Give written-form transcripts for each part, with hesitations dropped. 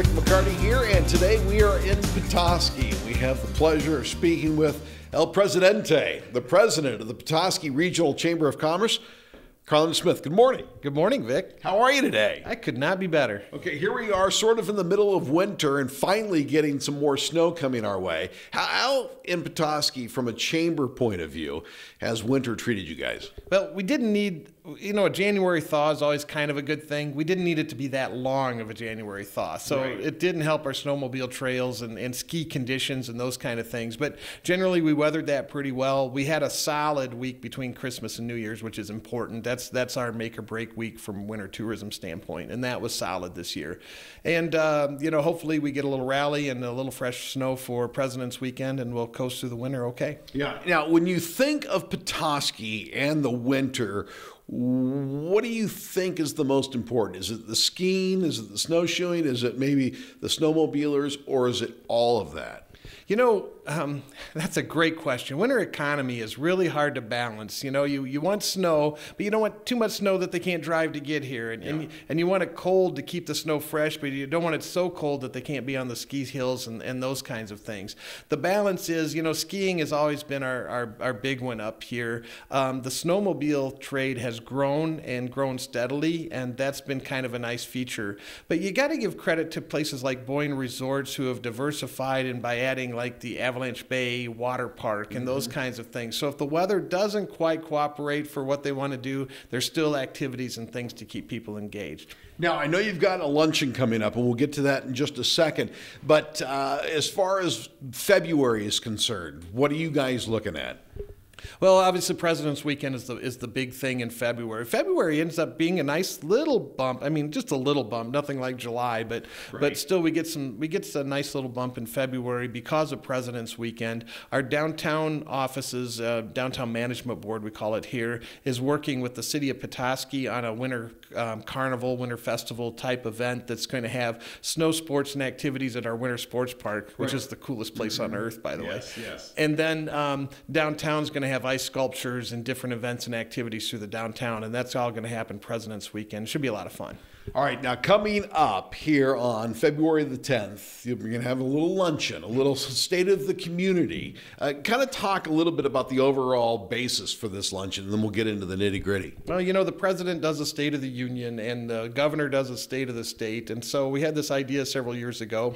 Vic McCarty here, and today we are in Petoskey. We have the pleasure of speaking with El Presidente, the president of the Petoskey Regional Chamber of Commerce, Carlin Smith. Good morning. Good morning, Vic. How are you today? I could not be better. Okay, here we are sort of in the middle of winter and finally getting some more snow coming our way. How in Petoskey, from a chamber point of view, has winter treated you guys? Well, we didn't need, a January thaw is always kind of a good thing. We didn't need it to be that long of a January thaw. So It didn't help our snowmobile trails and ski conditions and those kind of things. But generally, we weathered that pretty well. We had a solid week between Christmas and New Year's, which is important. That's our make or break week from winter tourism standpoint. And that was solid this year. And, hopefully we get a little rally and a little fresh snow for President's Weekend, and we'll coast through the winter okay. Yeah. Now, when you think of Petoskey and the winter, what do you think is the most important? Is it the skiing? Is it the snowshoeing? Is it maybe the snowmobilers? Or is it all of that? That's a great question. Winter economy is really hard to balance. You want snow, but you don't want too much snow that they can't drive to get here. And you want it cold to keep the snow fresh, but you don't want it so cold that they can't be on the ski hills and those kinds of things. The balance is, skiing has always been our big one up here. The snowmobile trade has grown steadily, and that's been kind of a nice feature. But you got to give credit to places like Boyne Resorts who have diversified, and by adding like the Avalanche Bay Water Park and those kinds of things. So if the weather doesn't quite cooperate for what they want to do, there's still activities and things to keep people engaged. Now, I know you've got a luncheon coming up, and we'll get to that in just a second. But as far as February is concerned, what are you guys looking at? Well, obviously, President's Weekend is the big thing in February. February ends up being a nice little bump. I mean, just a little bump, nothing like July, but still we get a nice little bump in February because of President's Weekend. Our downtown offices, downtown management board, we call it here, is working with the city of Petoskey on a winter carnival, winter festival type event that's going to have snow sports and activities at our winter sports park, which is the coolest place on earth, by the way. Yes. And then downtown's going to have ice sculptures and different events and activities through the downtown, and that's all going to happen President's Weekend. It should be a lot of fun. All right, now coming up here on February the 10th, you're going to have a little luncheon, a little state of the community. Kind of talk a little bit about the overall basis for this luncheon, and then we'll get into the nitty-gritty. Well, the president does a State of the Union, and the governor does a State of the State, and so we had this idea several years ago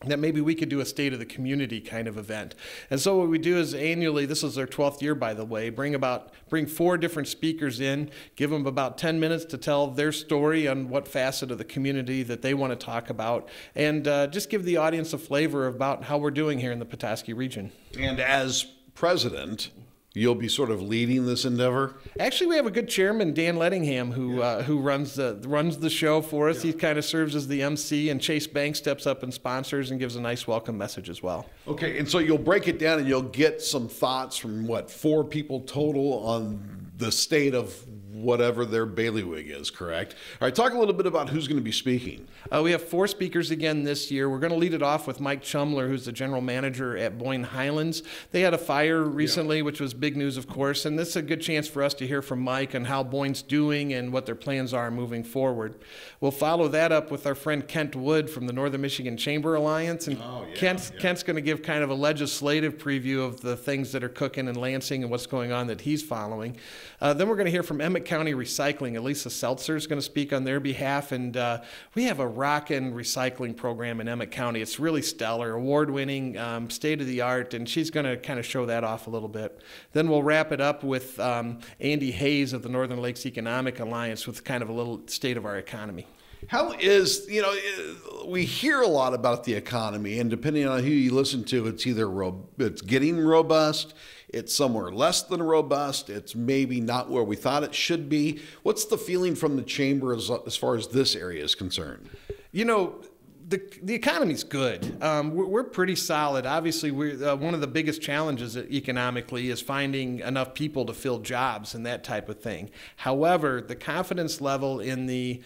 that maybe we could do a State of the Community kind of event. And so what we do is annually, this is our 12th year, by the way, bring 4 different speakers in, give them about 10 minutes to tell their story on what facet of the community that they want to talk about, and just give the audience a flavor about how we're doing here in the Petoskey region. And as president, you'll be sort of leading this endeavor? Actually, we have a good chairman, Dan Lettingham, who runs the show for us. He kind of serves as the MC, and Chase Bank steps up and sponsors and gives a nice welcome message as well. Okay, and so you'll break it down and you'll get some thoughts from, 4 people total on the state of whatever their bailiwick is, correct? All right, talk a little bit about who's going to be speaking. We have 4 speakers again this year. We're going to lead it off with Mike Chumler, who's the general manager at Boyne Highlands. They had a fire recently, which was big news, of course, and this is a good chance for us to hear from Mike on how Boyne's doing and what their plans are moving forward. We'll follow that up with our friend Kent Wood from the Northern Michigan Chamber Alliance, and Kent's going to give kind of a legislative preview of the things that are cooking in Lansing and what's going on that he's following. Then we're going to hear from Emmett County Recycling. Elisa Seltzer is going to speak on their behalf, and we have a rockin' recycling program in Emmett County. It's really stellar, award-winning, state-of-the-art, and she's going to kind of show that off a little bit. Then we'll wrap it up with Andy Hayes of the Northern Lakes Economic Alliance with kind of a little state of our economy. How is, we hear a lot about the economy, and depending on who you listen to, it's either it's getting robust, it's somewhere less than robust, it's maybe not where we thought it should be. What's the feeling from the chamber as far as this area is concerned? The economy's good. We're pretty solid. Obviously, one of the biggest challenges economically is finding enough people to fill jobs and that type of thing. However, the confidence level in the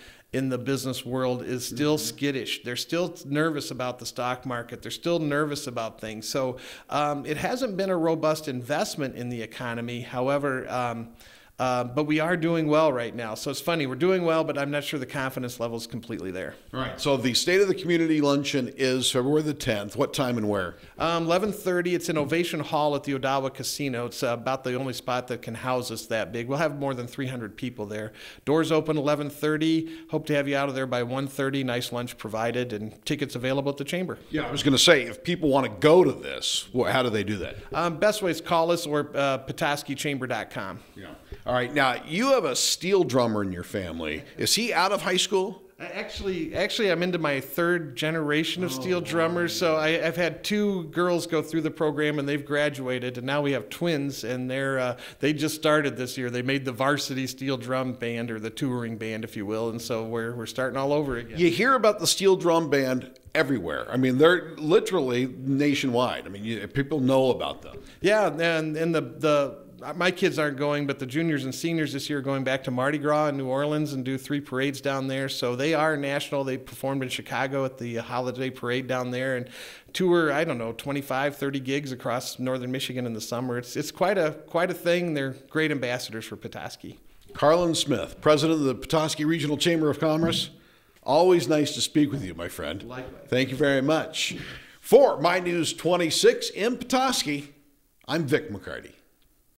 business world is still skittish. They're still nervous about the stock market. They're still nervous about things. So it hasn't been a robust investment in the economy. However, But we are doing well right now. So it's funny, we're doing well, but I'm not sure the confidence level is completely there. All right. So the State of the Community Luncheon is February the 10th. What time and where? 11:30. It's in Ovation Hall at the Odawa Casino. It's about the only spot that can house us that big. We'll have more than 300 people there. Doors open 11:30. Hope to have you out of there by 1:30. Nice lunch provided and tickets available at the chamber. Yeah, I was going to say, if people want to go to this, how do they do that? Best way is call us or petoskeychamber.com. Yeah. All right. Now, you have a steel drummer in your family. Is he out of high school? Actually, I'm into my third generation of steel drummers. So I've had two girls go through the program, and they've graduated, and now we have twins, and they just started this year. They made the varsity steel drum band, or the touring band, if you will, and so we're starting all over again. You hear about the steel drum band everywhere. I mean, they're literally nationwide. I mean, people know about them. Yeah, and my kids aren't going, but the juniors and seniors this year are going back to Mardi Gras in New Orleans and do 3 parades down there. So they are national. They performed in Chicago at the holiday parade down there and tour, 25, 30 gigs across northern Michigan in the summer. It's quite a thing. They're great ambassadors for Petoskey. Carlin Smith, president of the Petoskey Regional Chamber of Commerce. Always nice to speak with you, my friend. Likewise. Thank you very much. For My News 26 in Petoskey, I'm Vic McCarty.